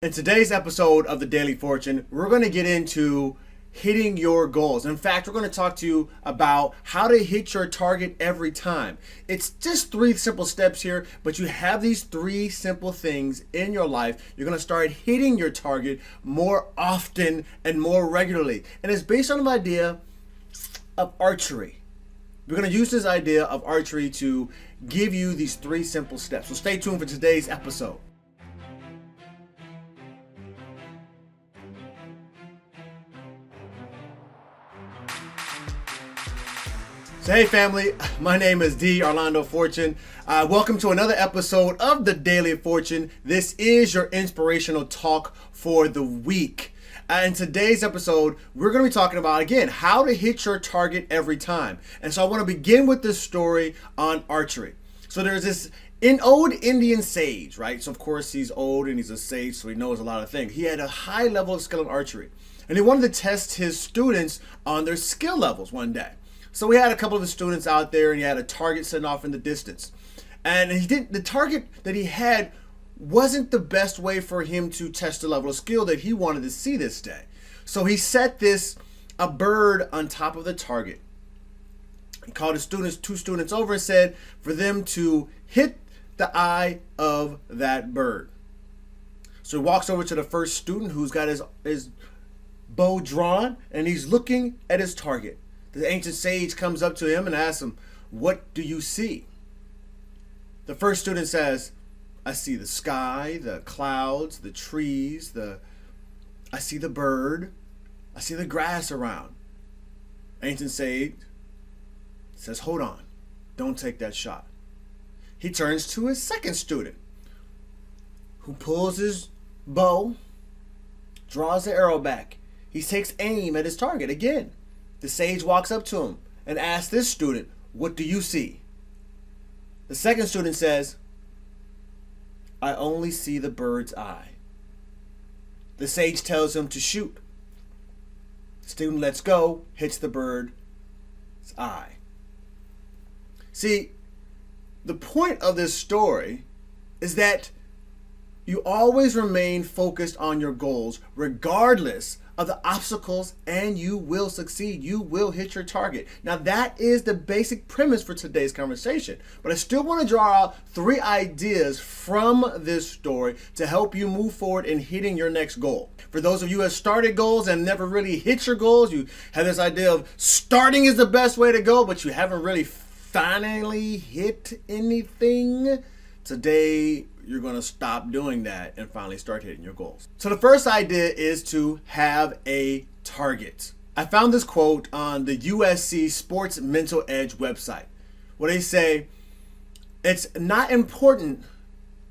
In today's episode of the Daily Fortune, we're going to get into hitting your goals. In fact, we're going to talk to you about how to hit your target every time. It's just three simple steps here, but you have these three simple things in your life. You're going to start hitting your target more often and more regularly. And it's based on the idea of archery. We're going to use this idea of archery to give you these three simple steps. So stay tuned for today's episode. So hey family, my name is Arlando Fortune. Welcome to another episode of the Daily Fortune. This is your inspirational talk for the week. In today's episode, we're going to be talking about, again, how to hit your target every time. And so I want to begin with this story on archery. So there's this old Indian sage, right? So of course he's old and he's a sage, so he knows a lot of things. He had a high level of skill in archery. And he wanted to test his students on their skill levels one day. So we had a couple of the students out there and he had a target sitting off in the distance. And the target that he had wasn't the best way for him to test the level of skill that he wanted to see this day. So he set a bird on top of the target. He called his two students over and said for them to hit the eye of that bird. So he walks over to the first student who's got his bow drawn and he's looking at his target. The ancient sage comes up to him and asks him, "What do you see?" The first student says, "I see the sky, the clouds, the trees, I see the bird, I see the grass around." Ancient sage says, "Hold on, don't take that shot." He turns to his second student, who pulls his bow, draws the arrow back. He takes aim at his target again. The sage walks up to him and asks this student, "What do you see?" The second student says, "I only see the bird's eye." The sage tells him to shoot. The student lets go, hits the bird's eye. See, the point of this story is that you always remain focused on your goals regardless of the obstacles, and you will succeed. You will hit your target. Now that is the basic premise for today's conversation, but I still want to draw out three ideas from this story to help you move forward in hitting your next goal. For those of you who have started goals and never really hit your goals, you have this idea of starting is the best way to go, but you haven't really finally hit anything. Today, you're going to stop doing that and finally start hitting your goals. So the first idea is to have a target. I found this quote on the USC Sports Mental Edge website where they say, "It's not important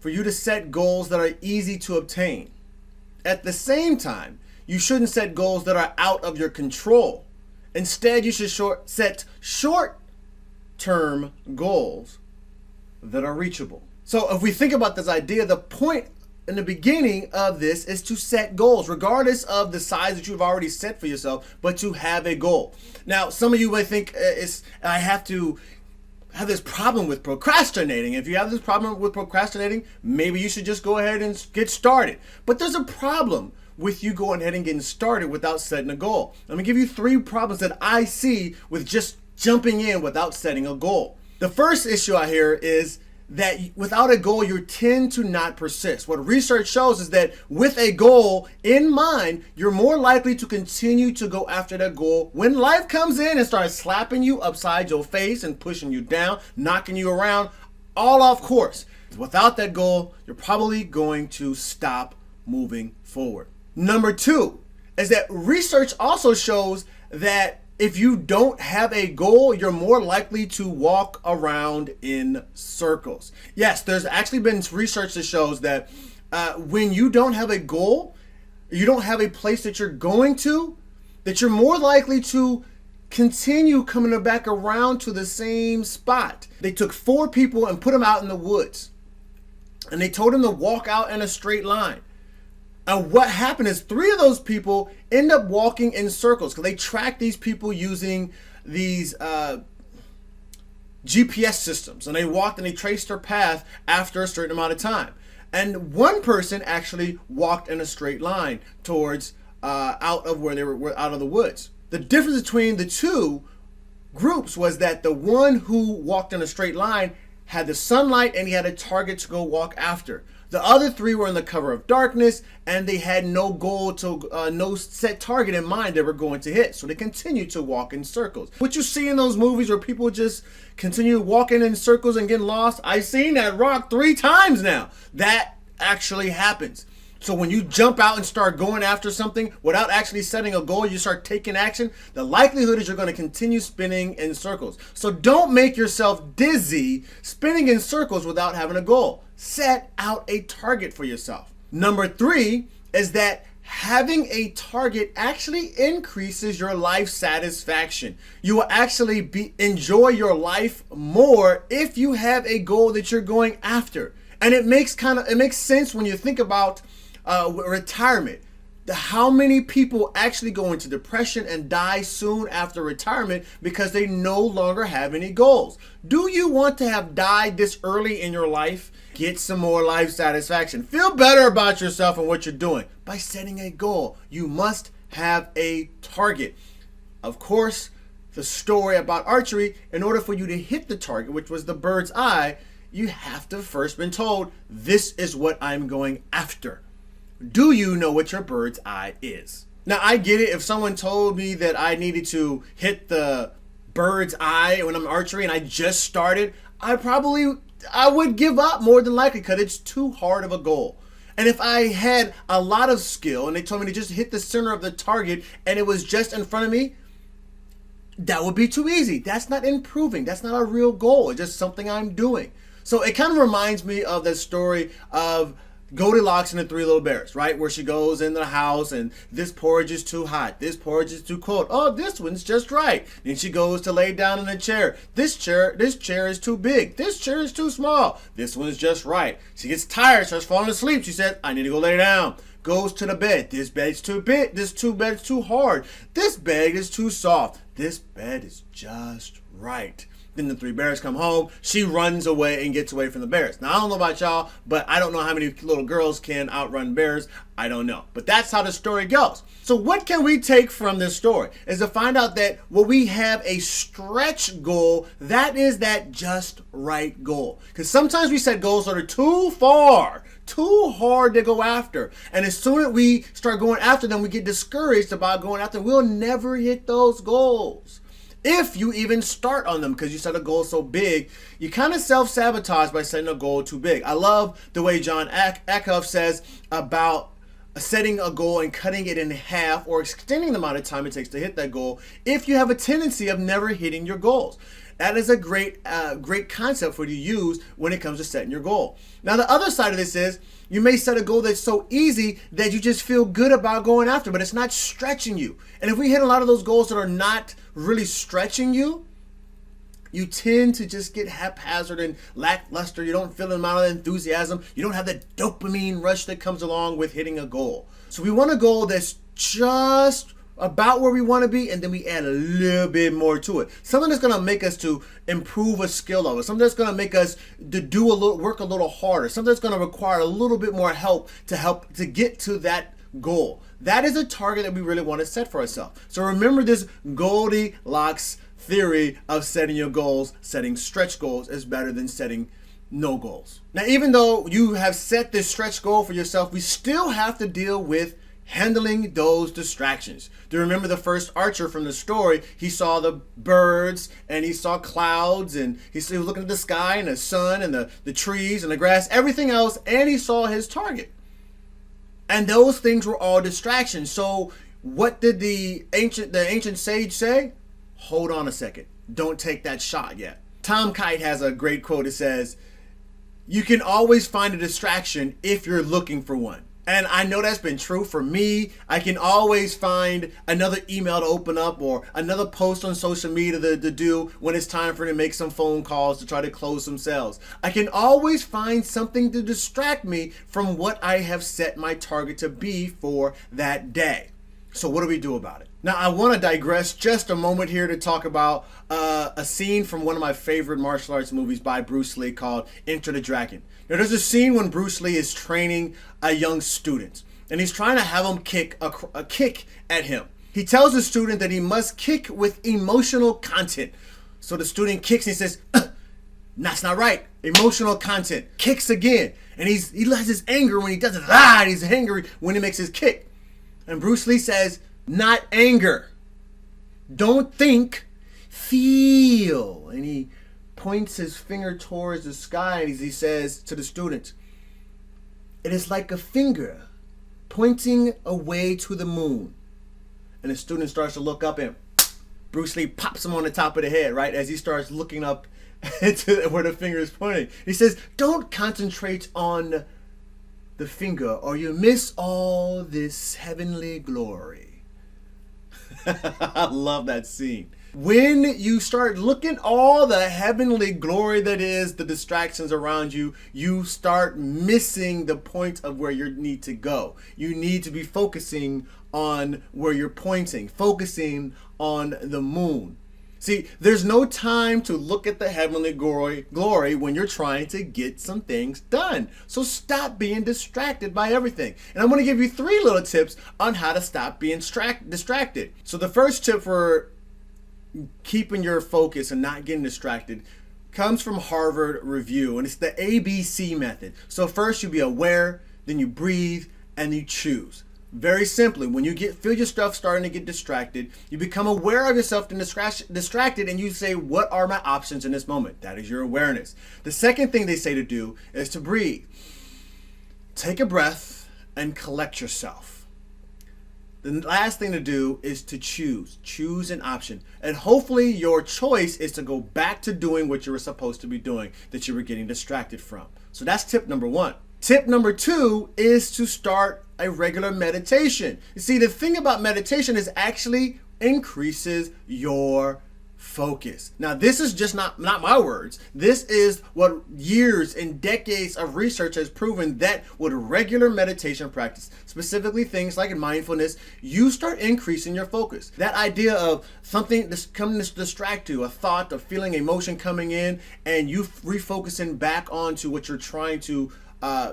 for you to set goals that are easy to obtain. At the same time, you shouldn't set goals that are out of your control. Instead, you should set short-term goals that are reachable." So if we think about this idea, the point in the beginning of this is to set goals, regardless of the size that you've already set for yourself, but to have a goal. Now, some of you may think I have to have this problem with procrastinating. If you have this problem with procrastinating, maybe you should just go ahead and get started. But there's a problem with you going ahead and getting started without setting a goal. Let me give you three problems that I see with just jumping in without setting a goal. The first issue I hear is that without a goal, you tend to not persist. What research shows is that with a goal in mind, you're more likely to continue to go after that goal when life comes in and starts slapping you upside your face and pushing you down, knocking you around, all off course. Without that goal, you're probably going to stop moving forward. Number two is that research also shows that if you don't have a goal, you're more likely to walk around in circles. Yes, there's actually been research that shows that when you don't have a goal, you don't have a place that you're going to, that you're more likely to continue coming back around to the same spot. They took 4 people and put them out in the woods, and they told them to walk out in a straight line. And what happened is 3 of those people end up walking in circles because they track these people using these GPS systems. And they walked and they traced their path after a certain amount of time. And one person actually walked in a straight line towards out of where they were out of the woods. The difference between the two groups was that the one who walked in a straight line had the sunlight and he had a target to go walk after. The other three were in the cover of darkness and they had no goal to no set target in mind they were going to hit. So they continued to walk in circles. What you see in those movies where people just continue walking in circles and getting lost, I've seen that rock 3 times now. That actually happens. So when you jump out and start going after something without actually setting a goal, you start taking action, the likelihood is you're going to continue spinning in circles. So don't make yourself dizzy spinning in circles without having a goal. Set out a target for yourself. Number 3 is that having a target actually increases your life satisfaction. You will actually enjoy your life more if you have a goal that you're going after. And it makes sense when you think about retirement. How many people actually go into depression and die soon after retirement because they no longer have any goals? Do you want to have died this early in your life? Get some more life satisfaction. Feel better about yourself and what you're doing by setting a goal. You must have a target. Of course, the story about archery, in order for you to hit the target, which was the bird's eye, you have to first been told, this is what I'm going after. Do you know what your bird's eye is? Now, I get it. If someone told me that I needed to hit the bird's eye when I'm archery and I just started, I would give up more than likely because it's too hard of a goal. And if I had a lot of skill and they told me to just hit the center of the target and it was just in front of me, that would be too easy. That's not improving. That's not a real goal. It's just something I'm doing. So it kind of reminds me of the story of Goldilocks and the 3 Little Bears, right? Where she goes in the house and this porridge is too hot. This porridge is too cold. Oh, this one's just right. Then she goes to lay down in a chair. This chair is too big. This chair is too small. This one's just right. She gets tired, starts falling asleep. She says, I need to go lay down. Goes to the bed. This bed's too big. This bed is too hard. This bed is too soft. This bed is just right. Then the 3 bears come home. She runs away and gets away from the bears. Now, I don't know about y'all, but I don't know how many little girls can outrun bears. I don't know. But that's how the story goes. So what can we take from this story is to find out that when we have a stretch goal, that is that just right goal. Because sometimes we set goals that are too far, too hard to go after. And as soon as we start going after them, we get discouraged about going after them. We'll never hit those goals. If you even start on them because you set a goal so big, you kind of self-sabotage by setting a goal too big. I love the way John Acuff says about setting a goal and cutting it in half or extending the amount of time it takes to hit that goal if you have a tendency of never hitting your goals. That is a great concept for you to use when it comes to setting your goal. Now, the other side of this is you may set a goal that's so easy that you just feel good about going after, but it's not stretching you. And if we hit a lot of those goals that are not really stretching you, you tend to just get haphazard and lackluster. You don't feel the amount of enthusiasm. You don't have that dopamine rush that comes along with hitting a goal. So we want a goal that's just about where we want to be, and then we add a little bit more to it. Something that's going to make us to improve a skill level. Something that's going to make us to work a little harder. Something that's going to require a little bit more help to get to that goal. That is a target that we really want to set for ourselves. So remember this Goldilocks theory of setting your goals. Setting stretch goals is better than setting no goals. Now, even though you have set this stretch goal for yourself, we still have to deal with handling those distractions. Do you remember the first archer from the story? He saw the birds and he saw clouds and he was looking at the sky and the sun and the trees and the grass, everything else, and he saw his target. And those things were all distractions. So what did the ancient sage say? Hold on a second. Don't take that shot yet. Tom Kite has a great quote. It says, you can always find a distraction if you're looking for one. And I know that's been true for me. I can always find another email to open up or another post on social media to do when it's time for me to make some phone calls to try to close some sales. I can always find something to distract me from what I have set my target to be for that day. So what do we do about it? Now, I want to digress just a moment here to talk about a scene from one of my favorite martial arts movies by Bruce Lee called Enter the Dragon. Now, there's a scene when Bruce Lee is training a young student, and he's trying to have him kick a kick at him. He tells the student that he must kick with emotional content. So the student kicks and he says, that's not right. Emotional content. Kicks again. And he has his anger when he does it. He's angry when he makes his kick. And Bruce Lee says, not anger. Don't think, feel. And he points his finger towards the sky and he says to the student, it is like a finger pointing away to the moon. And the student starts to look up and Bruce Lee pops him on the top of the head, right? As he starts looking up to where the finger is pointing. He says, don't concentrate on the finger or you miss all this heavenly glory. I love that scene. When you start looking all the heavenly glory that is the distractions around you, you start missing the point of where you need to go. You need to be focusing on where you're pointing, focusing on the moon. See, there's no time to look at the heavenly glory when you're trying to get some things done. So stop being distracted by everything. And I'm going to give you 3 little tips on how to stop being distracted. So the first tip for keeping your focus and not getting distracted comes from Harvard Review, and it's the ABC method. So first you be aware, then you breathe, and you choose. Very simply, when you feel your stuff starting to get distracted, you become aware of yourself and distracted, and you say, what are my options in this moment? That is your awareness. The second thing they say to do is to breathe. Take a breath and collect yourself. The last thing to do is to choose. Choose an option. And hopefully your choice is to go back to doing what you were supposed to be doing that you were getting distracted from. So that's tip number 1. Tip number 2 is to start a regular meditation. You see, the thing about meditation is actually increases your focus. Now, this is just not my words. This is what years and decades of research has proven, that with regular meditation practice, specifically things like mindfulness, you start increasing your focus. That idea of something coming to distract you, a thought, a feeling, emotion coming in, and you refocusing back onto what you're trying to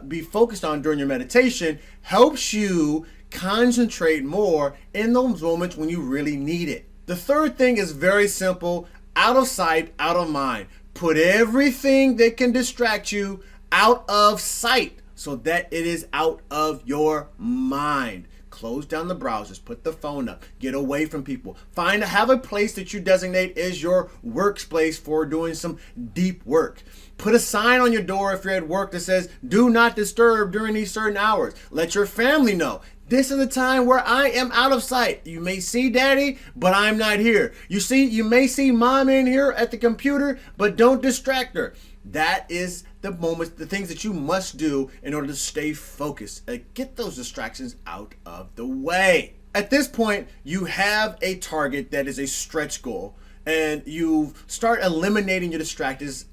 be focused on during your meditation helps you concentrate more in those moments when you really need it. The third thing is very simple. Out of sight, out of mind. Put everything that can distract you out of sight so that it is out of your mind. Close down the browsers, put the phone up, get away from people. Have a place that you designate as your workspace for doing some deep work. Put a sign on your door if you're at work that says, do not disturb during these certain hours. Let your family know. This is a time where I am out of sight. You may see daddy, but I'm not here. You may see mom in here at the computer, but don't distract her. That is the moments, the things that you must do in order to stay focused and get those distractions out of the way. At this point, you have a target that is a stretch goal, and you start eliminating your distractions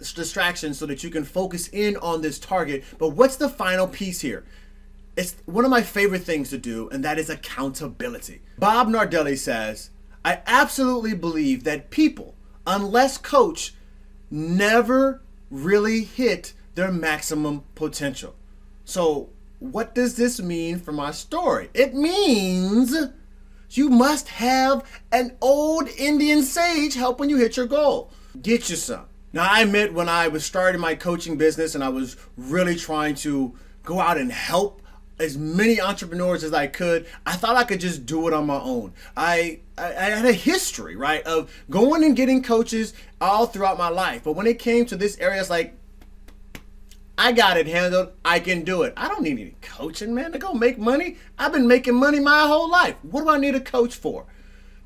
so that you can focus in on this target. But what's the final piece here? It's one of my favorite things to do, and that is accountability. Bob Nardelli says, I absolutely believe that people, unless coached, never really hit their maximum potential. So what does this mean for my story? It means you must have an old Indian sage helping you hit your goal. Get you some. Now, I admit when I was starting my coaching business and I was really trying to go out and help as many entrepreneurs as I could, I thought I could just do it on my own. I had a history, right, of going and getting coaches all throughout my life. But when it came to this area, it's like, I got it handled. I can do it. I don't need any coaching, man, to go make money. I've been making money my whole life. What do I need a coach for?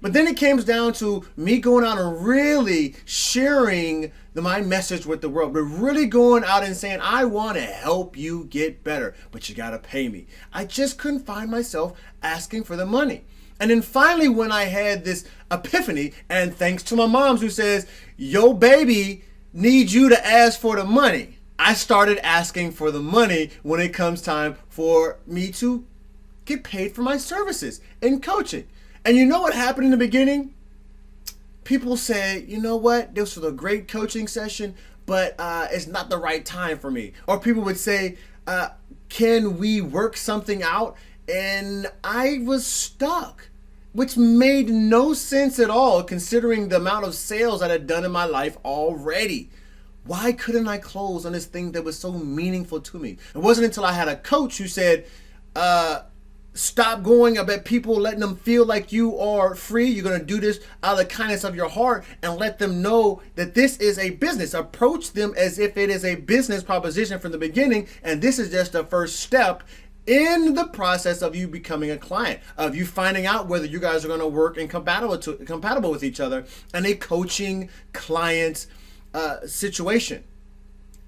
But then it comes down to me going out and really sharing my message with the world. But really going out and saying, I want to help you get better, but you got to pay me. I just couldn't find myself asking for the money. And then finally, when I had this epiphany, and thanks to my moms who says, yo, baby, need you to ask for the money, I started asking for the money when it comes time for me to get paid for my services in coaching. And you know what happened in the beginning? People say, you know what, this was a great coaching session, but it's not the right time for me. Or people would say, can we work something out? And I was stuck, which made no sense at all considering the amount of sales I had done in my life already. Why couldn't I close on this thing that was so meaningful to me? It wasn't until I had a coach who said, stop going about people, letting them feel like you are free. You're going to do this out of the kindness of your heart and let them know that this is a business. Approach them as if it is a business proposition from the beginning. And this is just the first step in the process of you becoming a client, of you finding out whether you guys are going to work and compatible with each other and a coaching client situation.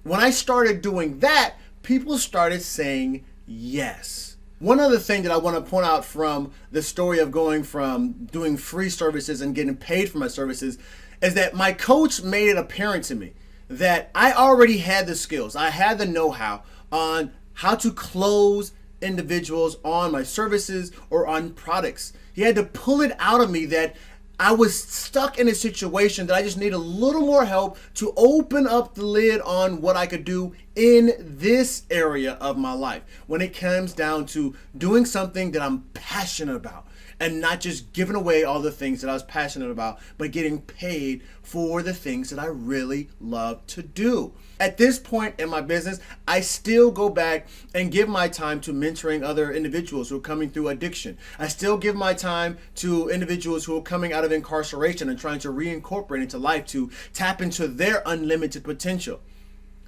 When I started doing that, people started saying yes. One other thing that I want to point out from the story of going from doing free services and getting paid for my services is that my coach made it apparent to me that I already had the skills. I had the know-how on how to close individuals on my services or on products. He had to pull it out of me that I was stuck in a situation that I just need a little more help to open up the lid on what I could do in this area of my life when it comes down to doing something that I'm passionate about and not just giving away all the things that I was passionate about, but getting paid for the things that I really love to do. At this point in my business, I still go back and give my time to mentoring other individuals who are coming through addiction. I still give my time to individuals who are coming out of incarceration and trying to reincorporate into life to tap into their unlimited potential.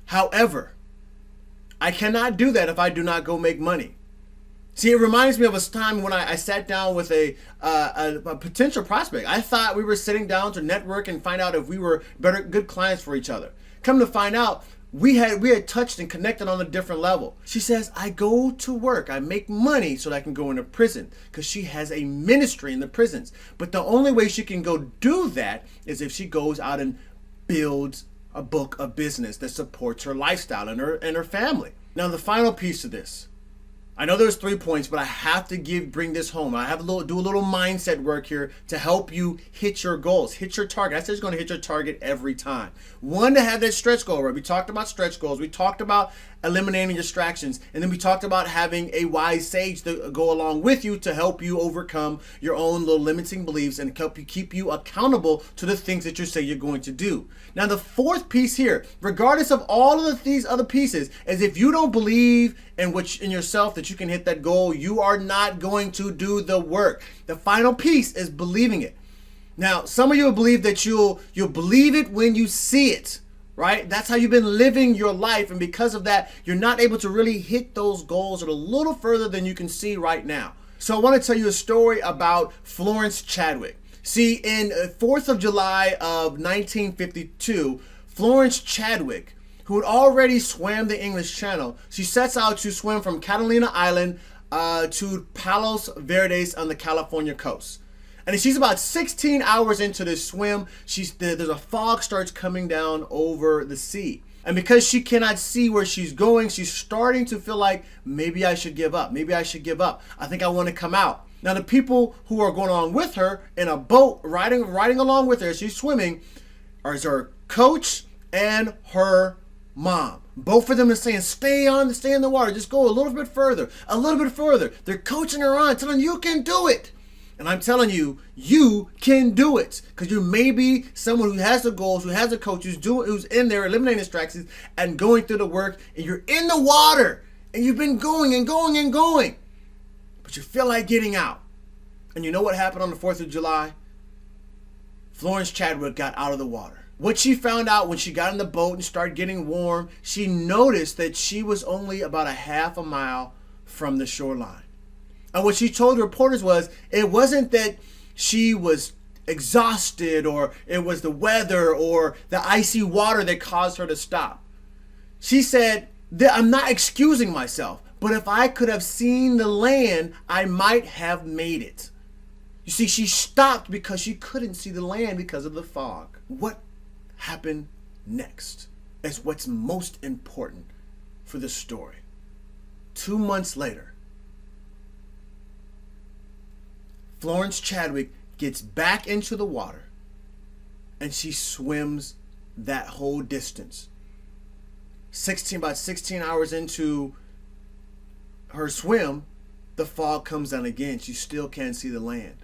However, I cannot do that if I do not go make money. See, it reminds me of a time when I sat down with a potential prospect. I thought we were sitting down to network and find out if we were good clients for each other. Come to find out, we had touched and connected on a different level. She says, I go to work, I make money so that I can go into prison, because she has a ministry in the prisons. But the only way she can go do that is if she goes out and builds a book of business that supports her lifestyle and her family. Now, the final piece of this, I know there's 3 points, but I have to bring this home. I have to do a little mindset work here to help you hit your goals, hit your target. I said it's going to hit your target every time. One, to have that stretch goal, right? We talked about stretch goals. We talked about eliminating distractions. And then we talked about having a wise sage to go along with you to help you overcome your own little limiting beliefs and help you keep you accountable to the things that you say you're going to do. Now, the fourth piece here, regardless of all of these other pieces, is if you don't believe in yourself that you can hit that goal, you are not going to do the work. The final piece is believing it. Now, some of you will believe that you'll believe it when you see it, right? That's how you've been living your life, and because of that, you're not able to really hit those goals a little further than you can see right now. So I want to tell you a story about Florence Chadwick. See, in 4th of July of 1952, Florence Chadwick, who had already swam the English Channel, she sets out to swim from Catalina Island to Palos Verdes on the California coast. And she's about 16 hours into this swim. There's a fog starts coming down over the sea. And because she cannot see where she's going, she's starting to feel like, maybe I should give up. Maybe I should give up. I think I want to come out. Now, the people who are going along with her in a boat, riding along with her as she's swimming, is her coach and her mom. Both of them are saying, stay in the water. Just go a little bit further, a little bit further. They're coaching her on, telling her, you can do it. And I'm telling you, you can do it. Because you may be someone who has the goals, who has a coach, who's in there eliminating distractions and going through the work, and you're in the water, and you've been going and going and going, but you feel like getting out. And you know what happened on the 4th of July? Florence Chadwick got out of the water. What she found out when she got in the boat and started getting warm, she noticed that she was only about a half a mile from the shoreline. And what she told the reporters was, it wasn't that she was exhausted or it was the weather or the icy water that caused her to stop. She said, I'm not excusing myself, but if I could have seen the land, I might have made it. You see, she stopped because she couldn't see the land because of the fog. What happened next is what's most important for the story. 2 months later, Florence Chadwick gets back into the water and she swims that whole distance. About 16 hours into her swim, the fog comes down again. She still can't see the land.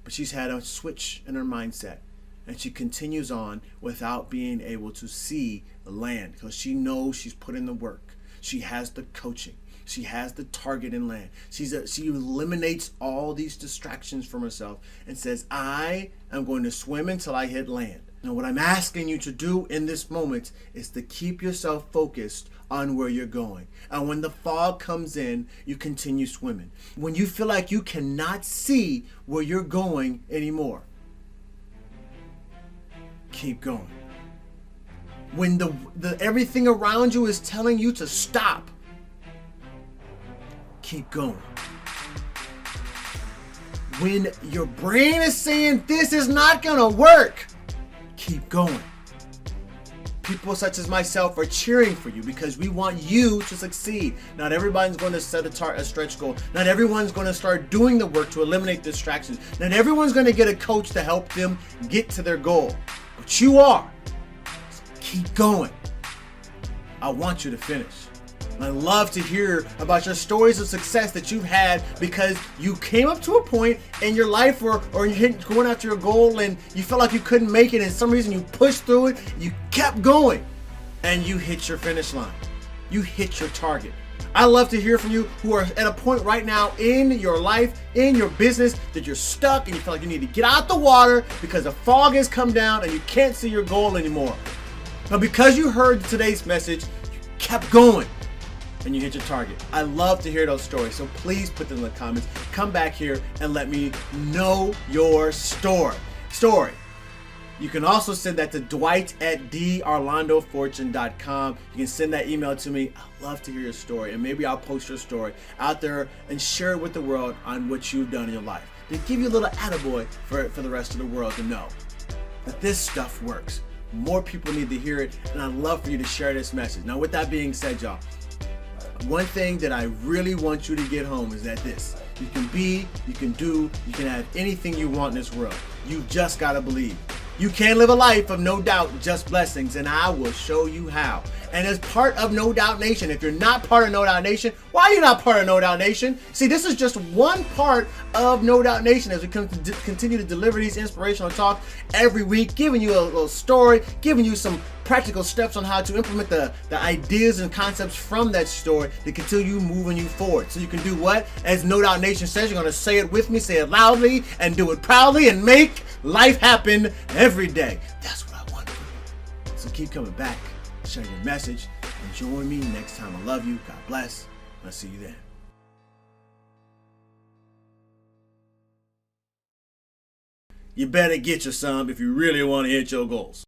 But she's had a switch in her mindset. And she continues on without being able to see the land because she knows she's put in the work. She has the coaching. She has the target in land. She eliminates all these distractions from herself and says, I am going to swim until I hit land. Now, what I'm asking you to do in this moment is to keep yourself focused on where you're going. And when the fog comes in, you continue swimming. When you feel like you cannot see where you're going anymore, keep going. When the everything around you is telling you to stop, keep going. When your brain is saying this is not gonna work, keep going. People such as myself are cheering for you because we want you to succeed. Not everybody's going to set a stretch goal. Not everyone's going to start doing the work to eliminate distractions. Not everyone's going to get a coach to help them get to their goal. But you are. So keep going. I want you to finish. And I love to hear about your stories of success that you've had because you came up to a point in your life or you're going after your goal and you felt like you couldn't make it and for some reason you pushed through it, you kept going and you hit your finish line. You hit your target. I love to hear from you who are at a point right now in your life, in your business, that you're stuck and you feel like you need to get out the water because the fog has come down and you can't see your goal anymore. But because you heard today's message, you kept going and you hit your target. I love to hear those stories, so please put them in the comments. Come back here and let me know your story. You can also send that to dwight@darlandofortune.com. You can send that email to me. I love to hear your story, and maybe I'll post your story out there and share it with the world on what you've done in your life. To give you a little attaboy for the rest of the world to know that this stuff works. More people need to hear it, and I'd love for you to share this message. Now, with that being said, y'all, one thing that I really want you to get home is that you can be, you can do, you can have anything you want in this world. You just gotta believe. You can live a life of no doubt, just blessings, and I will show you how. And as part of No Doubt Nation, if you're not part of No Doubt Nation, why are you not part of No Doubt Nation? See, this is just one part of No Doubt Nation as we continue to deliver these inspirational talks every week, giving you a little story, giving you some practical steps on how to implement the ideas and concepts from that story to continue moving you forward. So you can do what? As No Doubt Nation says, you're going to say it with me, say it loudly, and do it proudly, and make life happen every day. That's what I want for you. So keep coming back, share your message, and join me next time. I love you. God bless. I'll see you then. You better get you some if you really want to hit your goals.